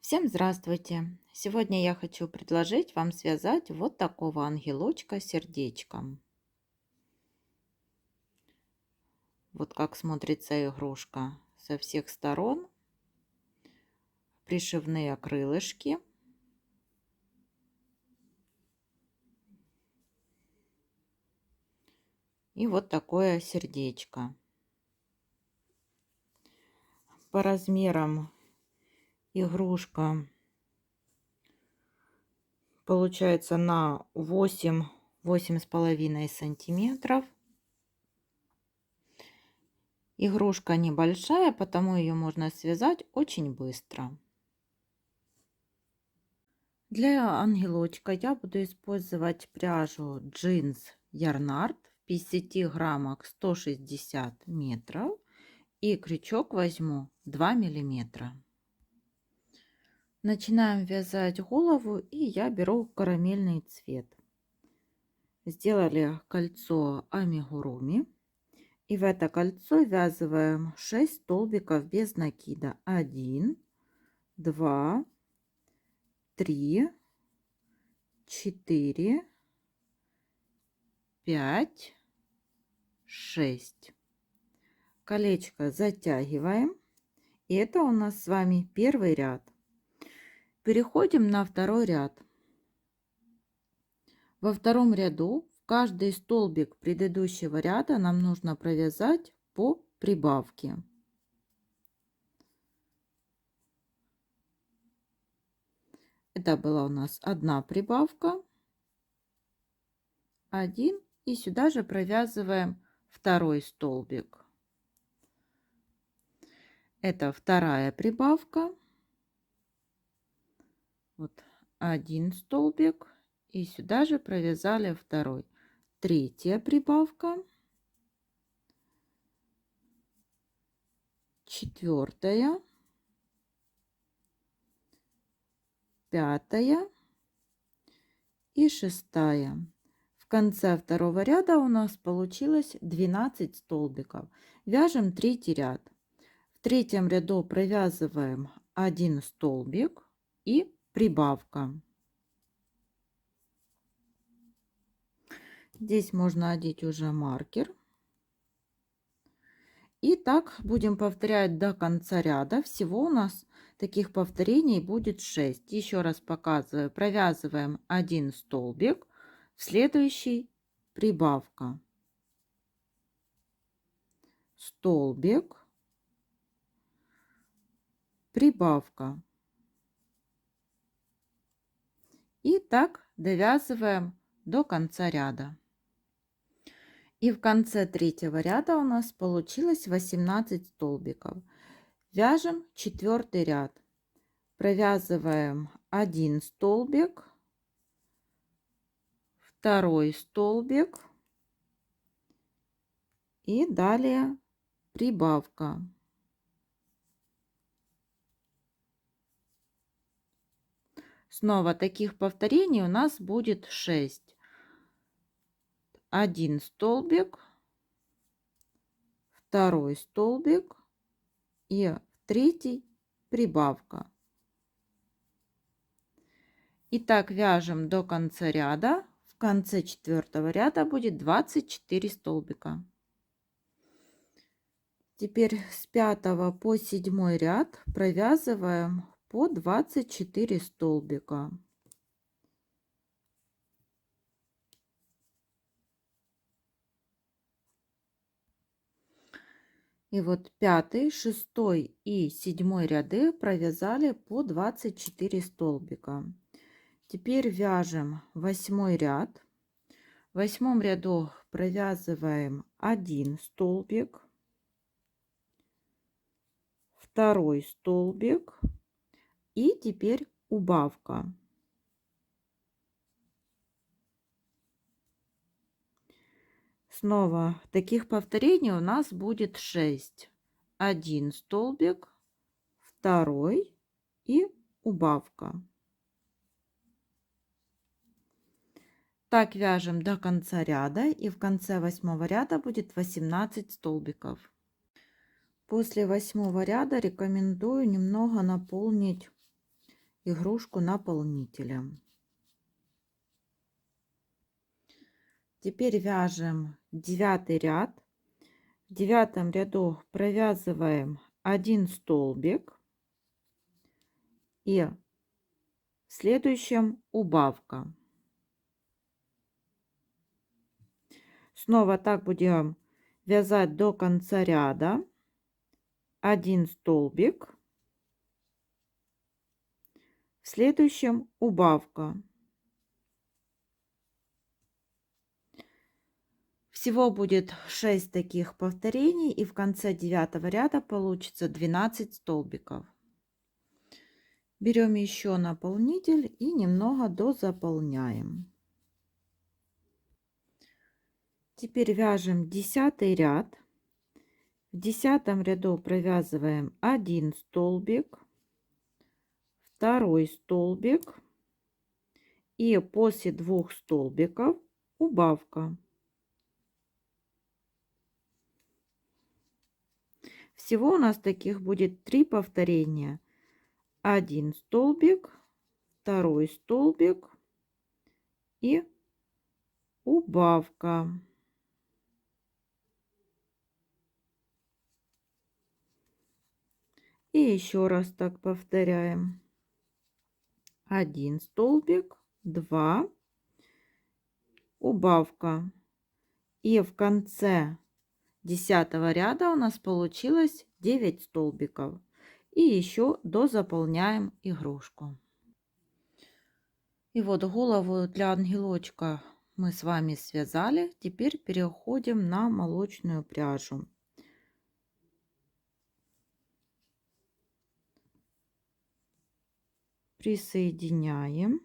Всем здравствуйте! Сегодня я хочу предложить вам связать вот такого ангелочка сердечком. Вот как смотрится игрушка со всех сторон. Пришивные крылышки. И вот такое сердечко. По размерам игрушка получается на 8-8,5 сантиметров. Игрушка небольшая, потому ее можно связать очень быстро. Для ангелочка я буду использовать пряжу джинс Ярнард в 50 граммах 160 метров и крючок возьму 2 миллиметра. Начинаем вязать голову, и я беру карамельный цвет. Сделали кольцо амигуруми, и в это кольцо ввязываем 6 столбиков без накида. 1, 2, 3, 4, 5, 6. Колечко затягиваем. И это у нас с вами первый ряд. Переходим на второй ряд. Во втором ряду в каждый столбик предыдущего ряда нам нужно провязать по прибавке. Это была у нас одна прибавка. 1. И сюда же провязываем второй столбик. Это вторая прибавка. Вот один столбик. И сюда же провязали второй. Третья прибавка. Четвертая. Пятая. И шестая. В конце второго ряда у нас получилось 12 столбиков. Вяжем третий ряд. В третьем ряду провязываем один столбик и прибавка. Здесь можно одеть уже маркер. И так будем повторять до конца ряда. Всего у нас таких повторений будет 6. Еще раз показываю. Провязываем один столбик, в следующий прибавка. Столбик, прибавка. И так довязываем до конца ряда. И в конце третьего ряда у нас получилось 18 столбиков. Вяжем четвертый ряд. Провязываем один столбик, второй столбик и далее прибавка. Снова таких повторений у нас будет 6. Один столбик, второй столбик и третий прибавка. И так вяжем до конца ряда. В конце четвертого ряда будет 24 столбика. Теперь с 5 по 7 ряд провязываем по 24 столбика. И вот 5, 6 и 7 ряды провязали по 24 столбика. Теперь вяжем 8 ряд. В 8 ряду провязываем один столбик, второй столбик и теперь убавка. Снова таких повторений у нас будет 6. Один столбик, второй и убавка. Так вяжем до конца ряда, и в конце 8 ряда будет 18 столбиков. После 8 ряда рекомендую немного наполнить игрушку наполнителем. Теперь вяжем 9 ряд. В 9 ряду провязываем 1 столбик и в следующем убавка. Снова так будем вязать до конца ряда. 1 столбик, в следующем убавка. Всего будет 6 таких повторений, и в конце 9 ряда получится 12 столбиков. Берем еще наполнитель и немного дозаполняем. Теперь вяжем 10 ряд. В 10 ряду провязываем 1 столбик, 2 столбик и после 2 столбиков убавка. Всего у нас таких будет 3 повторения. 1 столбик, 2 столбик и убавка. И еще раз так повторяем. 1 столбик, 2, убавка. И в конце 10 ряда у нас получилось 9 столбиков. И еще дозаполняем игрушку. И вот голову для ангелочка мы с вами связали. Теперь переходим на молочную пряжу. Присоединяем.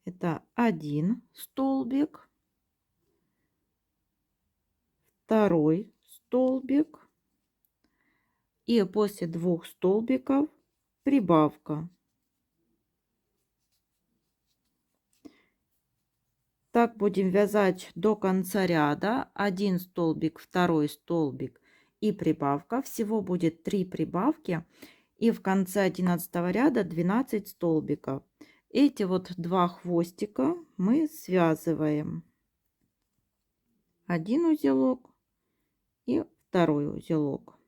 Это 1 столбик, 2 столбик и после 2 столбиков прибавка. Так будем вязать до конца ряда. 1 столбик, 2 столбик и прибавка. Всего будет 3 прибавки. И в конце 11 ряда 12 столбиков. Эти вот 2 хвостика мы связываем. 1 узелок и 2 узелок.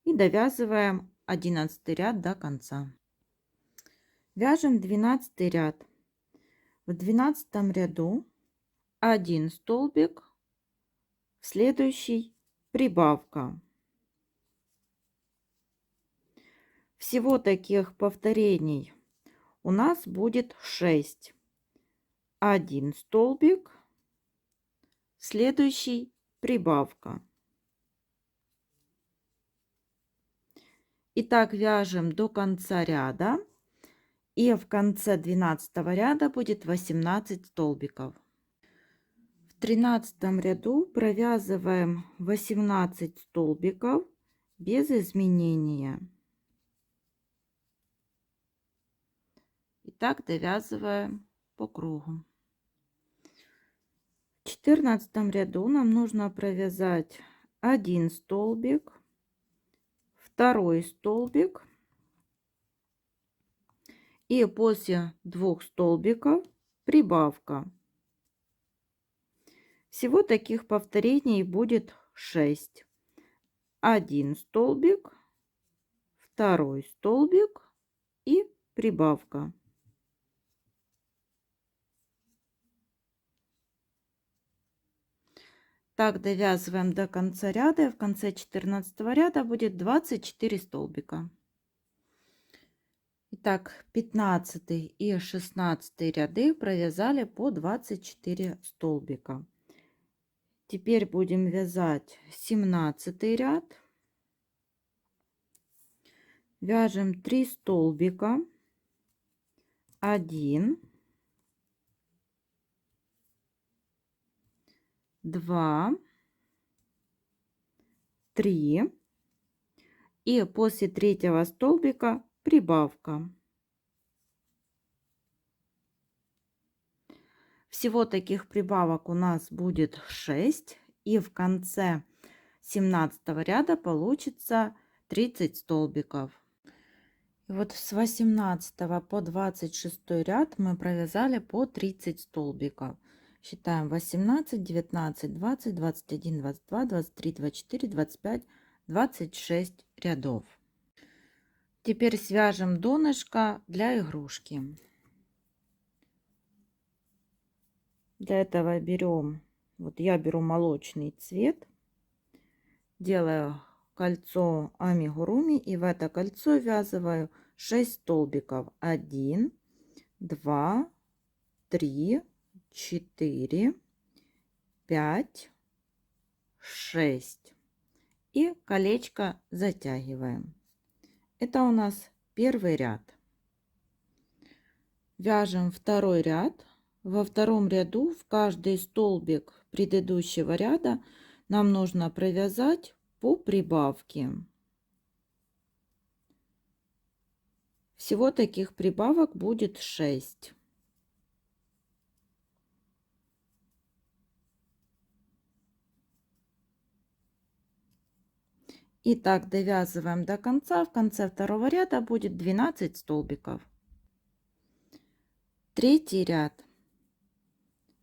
И довязываем 11 ряд до конца. Вяжем 12 ряд. В 12 ряду 1 столбик, в следующий прибавка. Всего таких повторений у нас будет 6. 1 столбик, следующий прибавка. Итак, вяжем до конца ряда. И в конце 12 ряда будет 18 столбиков. В 13 ряду провязываем 18 столбиков без изменения. И так довязываем по кругу. В 14 ряду нам нужно провязать 1 столбик, 2 столбик и после 2 столбиков прибавка. Всего таких повторений будет 6. 1 столбик, 2 столбик и прибавка. Так довязываем до конца ряда. И в конце 14 ряда будет 24 столбика. Итак, 15 и 16 ряды провязали по 24 столбика. Теперь будем вязать 17 ряд. Вяжем 3 столбика, 1, 2, 3 и после 3 столбика прибавка. В Всего таких прибавок у нас будет 6. И в конце 17 ряда получится 30 столбиков. И вот с 18 по 26 ряд мы провязали по 30 столбиков. Считаем 18, 19, 20, 21, 22, 23, 24, 25, 26 рядов. Теперь свяжем донышко для игрушки. Для этого берем, вот я беру молочный цвет, делаю кольцо амигуруми и в это кольцо ввязываю 6 столбиков. 1, 2, 3, 4, 5, 6. И колечко затягиваем. Это у нас первый ряд. Вяжем второй ряд. Во втором ряду в каждый столбик предыдущего ряда нам нужно провязать по прибавке. Всего таких прибавок будет 6. И так довязываем до конца. В конце второго ряда будет 12 столбиков. Третий ряд.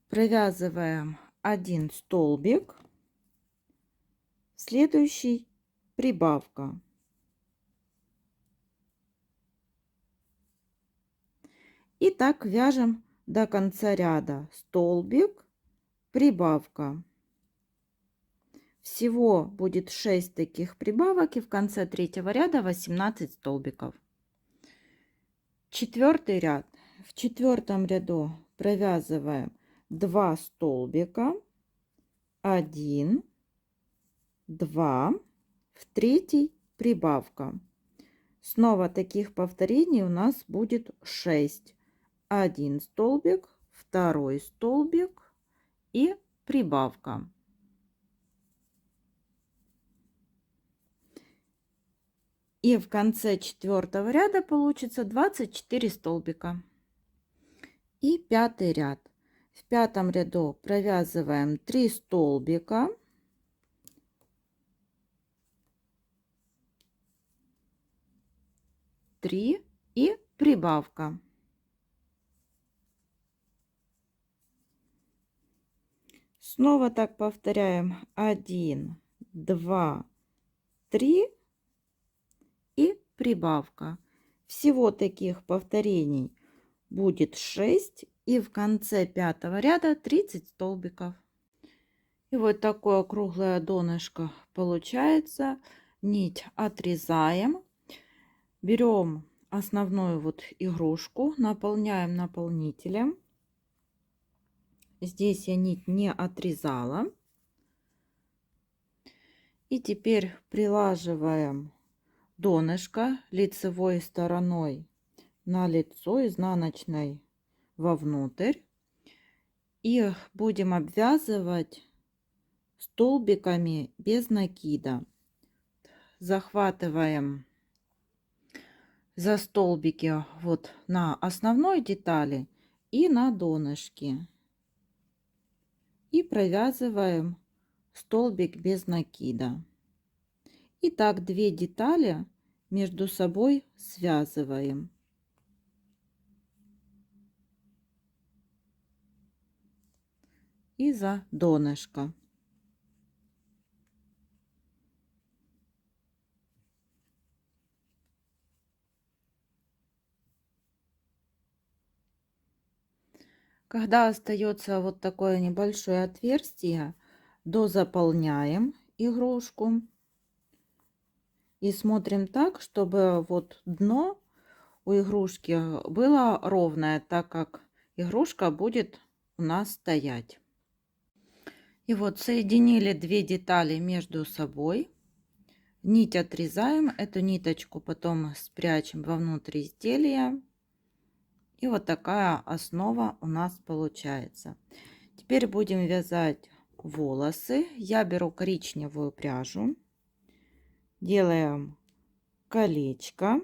Провязываем 1 столбик. Следующий прибавка. И так вяжем до конца ряда. Столбик, прибавка. Всего будет 6 таких прибавок, и в конце третьего ряда 18 столбиков. Четвертый ряд. В четвертом ряду провязываем 2 столбика, 1, 2, в третий прибавка. Снова таких повторений у нас будет 6. 1 столбик, 2 столбик и прибавка. И в конце четвертого ряда получится 24 столбика. И пятый ряд. В пятом ряду провязываем 3 столбика, 3 и прибавка. Снова так повторяем. 1, 2, 3 и прибавка. Всего таких повторений будет 6. И в конце пятого ряда 30 столбиков. И вот такое круглое донышко получается. Нить отрезаем. Берем основную вот игрушку, наполняем наполнителем. Здесь я нить не отрезала. И теперь прилаживаем донышко лицевой стороной на лицо, изнаночной вовнутрь. И будем обвязывать столбиками без накида. Захватываем за столбики вот на основной детали и на донышке. И провязываем столбик без накида. И так 2 детали между собой связываем. И за донышко. Когда остается вот такое небольшое отверстие, дозаполняем игрушку и смотрим так, чтобы вот дно у игрушки было ровное, так как игрушка будет у нас стоять. И вот соединили 2 детали между собой. Нить отрезаем, эту ниточку потом спрячем вовнутрь изделия. И вот такая основа у нас получается. Теперь будем вязать волосы. Я беру коричневую пряжу. Делаем колечко.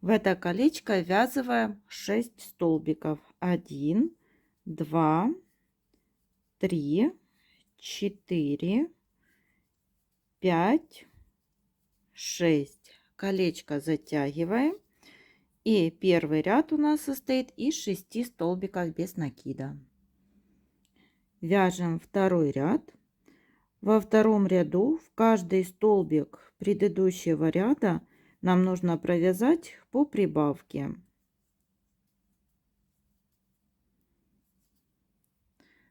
В это колечко ввязываем 6 столбиков. 1, 2, 3, 4, 5, 6. Колечко затягиваем. И первый ряд у нас состоит из 6 столбиков без накида. Вяжем второй ряд. Во втором ряду в каждый столбик предыдущего ряда нам нужно провязать по прибавке.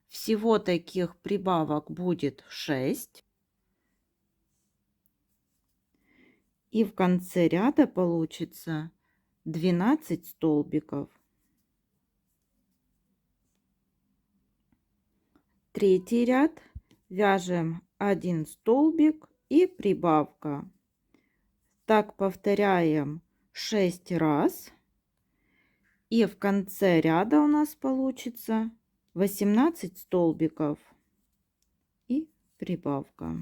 Всего таких прибавок будет 6. И в конце ряда получится 12 столбиков. Третий ряд. Вяжем 1 столбик и прибавка. Так повторяем 6 раз. И в конце ряда у нас получится 18 столбиков и прибавка.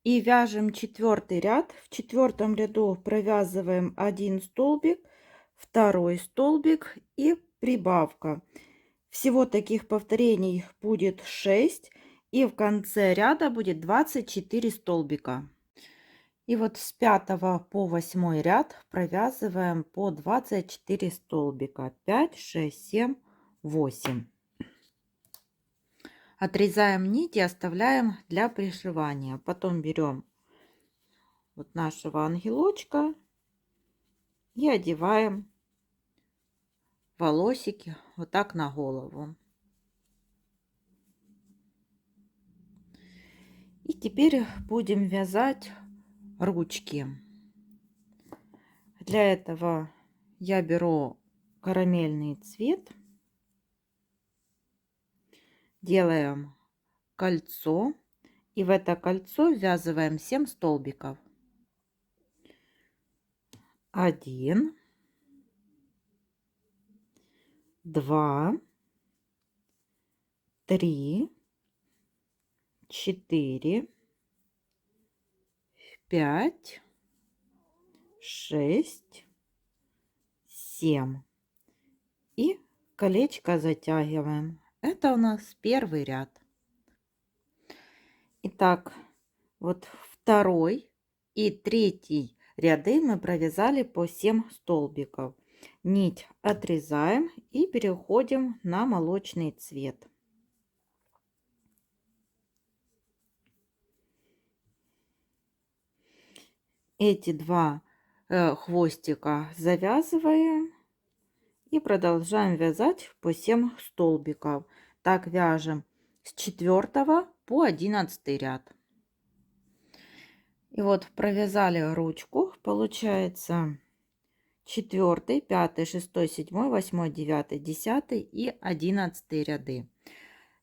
И вяжем четвертый ряд. В четвертом ряду провязываем 1 столбик, второй столбик и прибавка. Всего таких повторений будет 6. И в конце ряда будет 24 столбика. И вот с 5 по 8 ряд провязываем по 24 столбика. 5, 6, 7, 8. Отрезаем нить и оставляем для пришивания. Потом берем вот нашего ангелочка и одеваем волосики вот так на голову. И теперь будем вязать ручки. Для этого я беру карамельный цвет, делаем кольцо и в это кольцо ввязываем 7 столбиков. 1, 2, 3, 4, 5, 6, 7. И колечко затягиваем. Это у нас первый ряд. Итак, вот второй и третий ряды мы провязали по 7 столбиков. Нить отрезаем и переходим на молочный цвет. Эти два хвостика завязываем и продолжаем вязать по 7 столбиков. Так вяжем с 4 по 11 ряд. И вот провязали ручку, получается 4, 5, 6, 7, 8, 9, 10 и 11 ряды.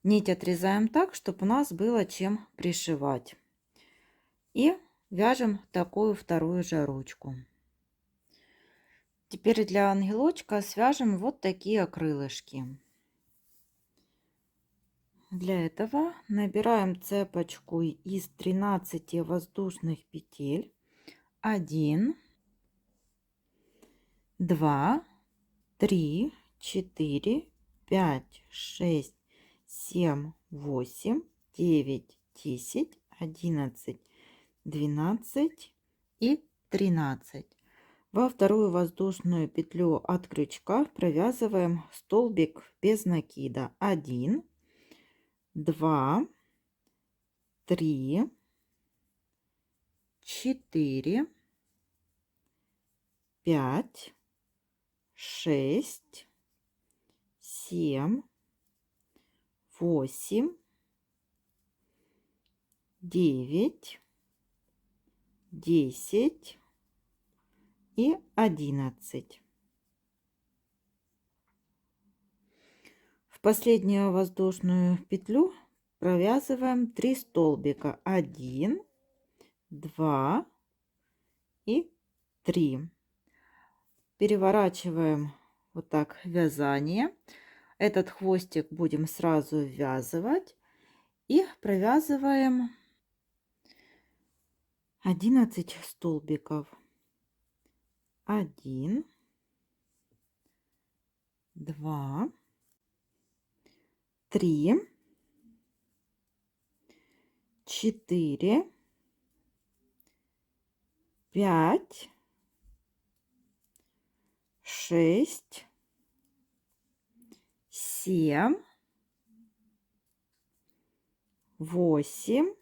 Нить отрезаем так, чтобы у нас было чем пришивать. И вяжем такую вторую же ручку. Теперь для ангелочка свяжем вот такие крылышки. Для этого набираем цепочку из 13 воздушных петель. 1, 2, 3, 4, 5, 6, 7, 8, 9, 10, 11, 12 и 13. Во вторую воздушную петлю от крючка провязываем столбик без накида. 1, 2, 3, 4, 5, 6, 7, 8, 9, 10 и 11. В последнюю воздушную петлю провязываем 3 столбика. 1, 2 и 3. Переворачиваем вот так вязание. Этот хвостик будем сразу ввязывать и провязываем 11 столбиков. 1, 2, 3, 4, 5, 6, 7, 8,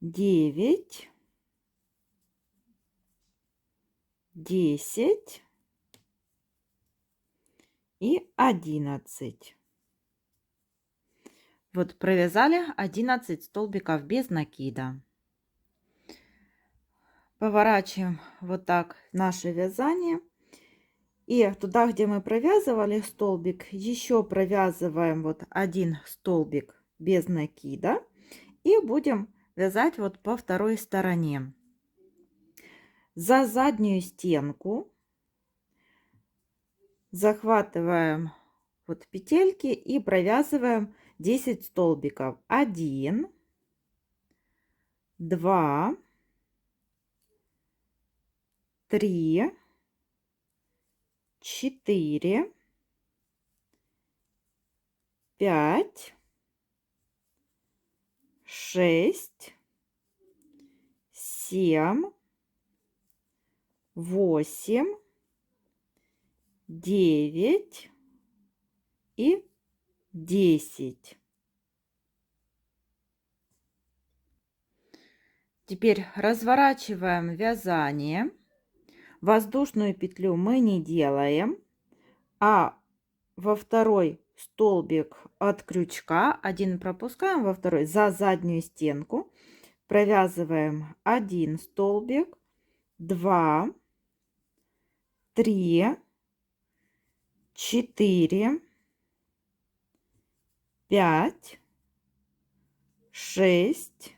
9, 10 и 11. Вот провязали 11 столбиков без накида. Поворачиваем вот так наше вязание. И туда, где мы провязывали столбик, еще провязываем вот один столбик без накида. И будем вязать вот по второй стороне. За заднюю стенку захватываем вот петельки и провязываем 10 столбиков. 1, 2, 3, 4, 5, 6, 7, 8, 9 и 10. Теперь разворачиваем вязание. Воздушную петлю мы не делаем, а во второй столбик от крючка один пропускаем, во второй за заднюю стенку провязываем 1 столбик, 2, 3, 4, 5, 6,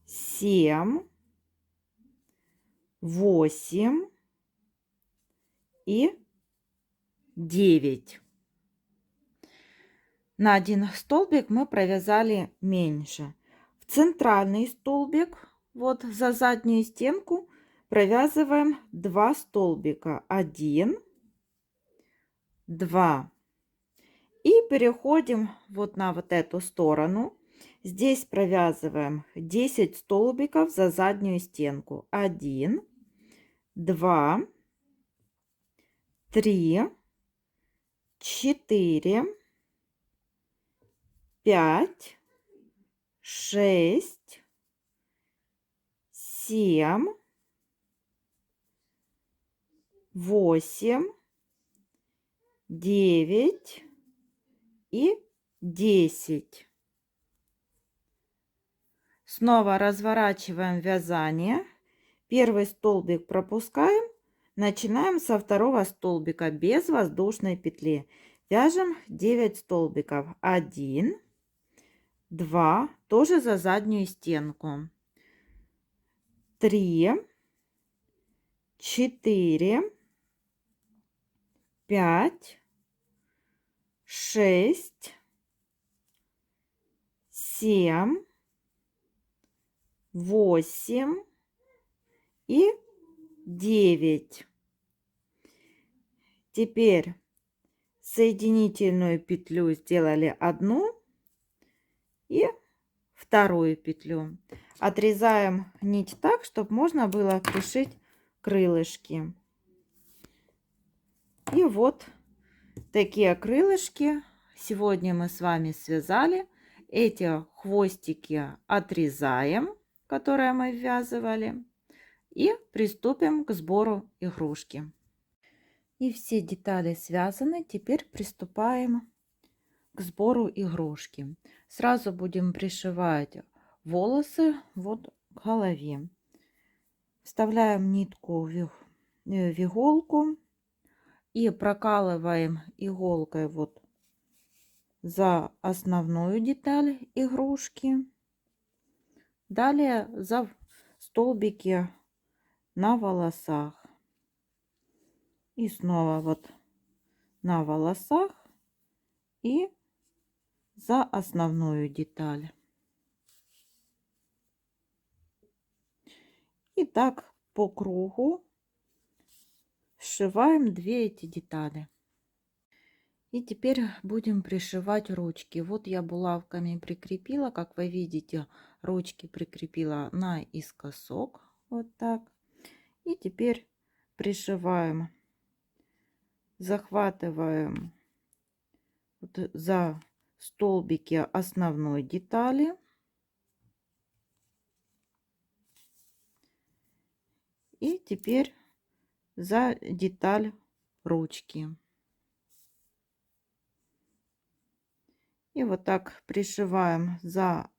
7, 8 и 9. На один столбик мы провязали меньше. В центральный столбик, вот за заднюю стенку, провязываем 2 столбика. 1, 2. И переходим вот на вот эту сторону. Здесь провязываем 10 столбиков за заднюю стенку. 1, 2, 3, 4, 5, 6, 7, 8, 9 и 10. Снова разворачиваем вязание. Первый столбик пропускаем. Начинаем со второго столбика без воздушной петли. Вяжем 9 столбиков. 1, 2, тоже за заднюю стенку. 3, 4, 5, 6, 7, 8 и 9. Теперь соединительную петлю сделали одну и вторую петлю. Отрезаем нить так, чтобы можно было пришить крылышки. И вот такие крылышки сегодня мы с вами связали. Эти хвостики отрезаем, которые мы ввязывали, и приступим к сбору игрушки. И все детали связаны. Теперь приступаем к сбору игрушки. Сразу будем пришивать волосы вот к голове. Вставляем нитку в иголку и прокалываем иголкой вот за основную деталь игрушки. Далее за столбики на волосах. И снова вот на волосах и за основную деталь. И так по кругу сшиваем 2 эти детали. И теперь будем пришивать ручки. Вот я булавками прикрепила, как вы видите, ручки прикрепила наискосок. Вот так. И теперь пришиваем, захватываем вот за столбики основной детали. И теперь за деталь ручки. И вот так пришиваем за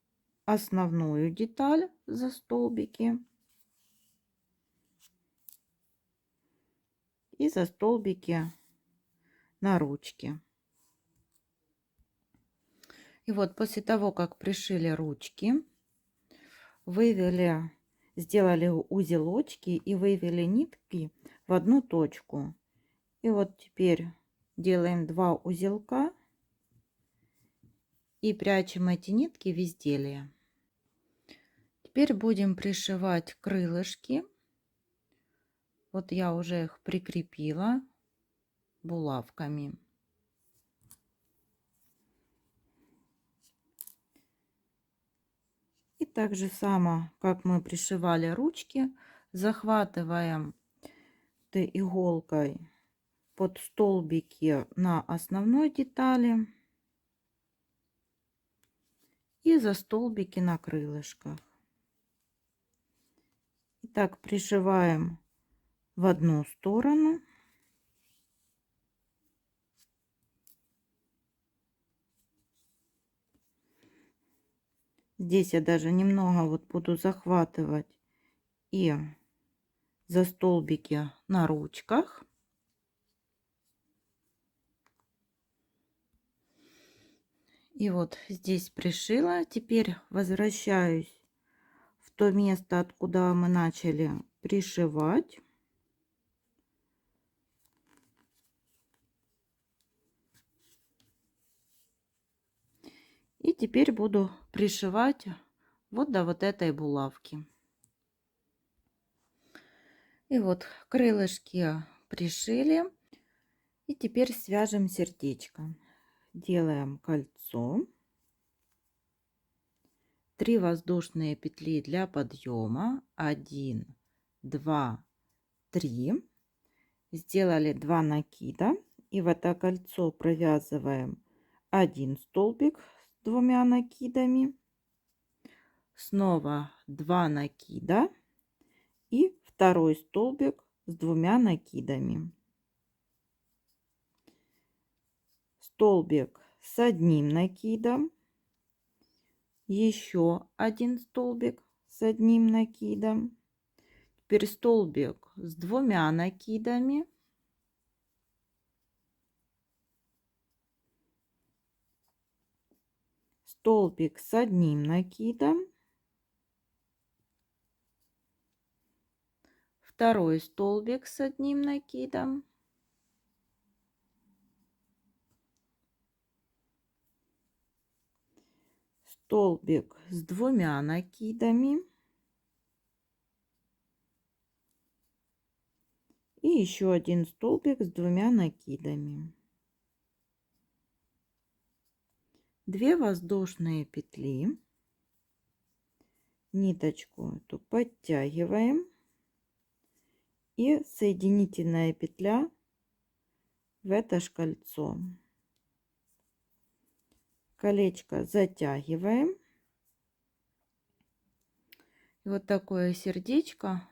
основную деталь, за столбики. И за столбики на ручке. И вот после того, как пришили ручки, вывели, сделали узелочки и вывели нитки в одну точку. И вот теперь делаем 2 узелка и прячем эти нитки в изделие. Теперь будем пришивать крылышки. Вот я уже их прикрепила булавками. И так же само, как мы пришивали ручки, захватываем иголкой под столбики на основной детали и за столбики на крылышках. И так пришиваем в одну сторону. Здесь я даже немного вот буду захватывать и за столбики на ручках. И вот здесь пришила. Теперь возвращаюсь в то место, откуда мы начали пришивать. И теперь буду пришивать вот до вот этой булавки. И вот крылышки пришили. И теперь свяжем сердечко. Делаем кольцо. 3 воздушные петли для подъема. 1, 2, 3. Сделали 2 накида. И в это кольцо провязываем 1 столбик с 2 накидами. Снова 2 накида. И второй столбик с 2 накидами. Столбик с 1 накидом. Еще 1 столбик с 1 накидом. Теперь столбик с 2 накидами. Столбик с 1 накидом. Второй столбик с 1 накидом. Столбик с 2 накидами. И еще 1 столбик с 2 накидами. 2 воздушные петли. Ниточку эту подтягиваем. И соединительная петля в это ж кольцо. Колечко затягиваем. И вот такое сердечко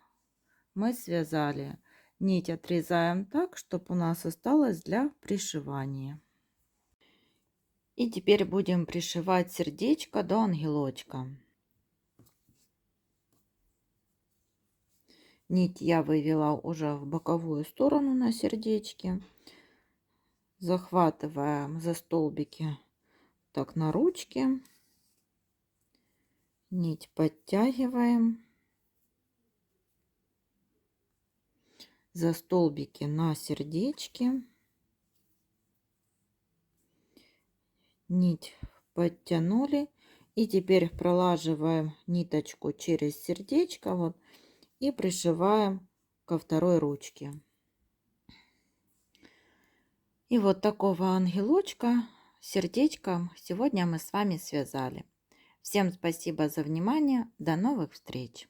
мы связали. Нить отрезаем так, чтобы у нас осталось для пришивания. И теперь будем пришивать сердечко до ангелочка. Нить я вывела уже в боковую сторону на сердечке. Захватываем за столбики так на ручке. Нить подтягиваем. За столбики на сердечке. Нить подтянули. И теперь пролаживаем ниточку через сердечко. Вот. и пришиваем ко второй ручке. И вот такого ангелочка сердечком сегодня мы с вами связали. Всем спасибо за внимание. До новых встреч!